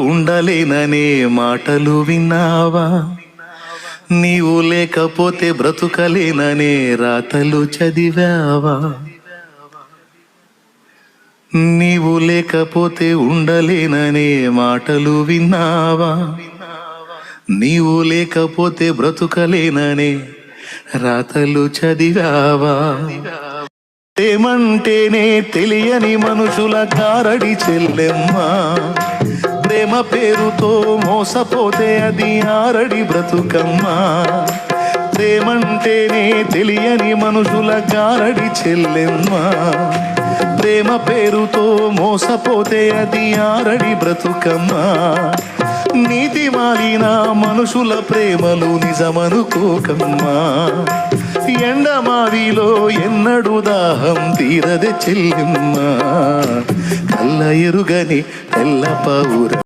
ఉండలేననే మాటలు విన్నావా? నీవు లేకపోతే బ్రతుకలేననే రాతలు చదివావా? నీవు లేకపోతే ఉండలేననే మాటలు విన్నావా? నీవు లేకపోతే బ్రతుకలేననే రాతలు చదివావా? ప్రేమంటేనే తెలియని మనుషుల గారడి చెల్లెమ్మా, ప్రేమ పేరుతో మోసపోతే అది ఆరడి బ్రతుకమ్మా. ప్రేమంటేనే తెలియని మనుషుల గారడి చెల్లెమ్మా, ప్రేమ పేరుతో మోసపోతే అది ఆరడి బ్రతుకమ్మా. నీతి మాలిన మనుషుల ప్రేమలు నిజమనుకోకమ్మా. ఎండమావిలో ఎన్నడు దాహం తీరదే చెల్లెమ్మా, కళ్ళ ఎరుగని తెల్ల పౌర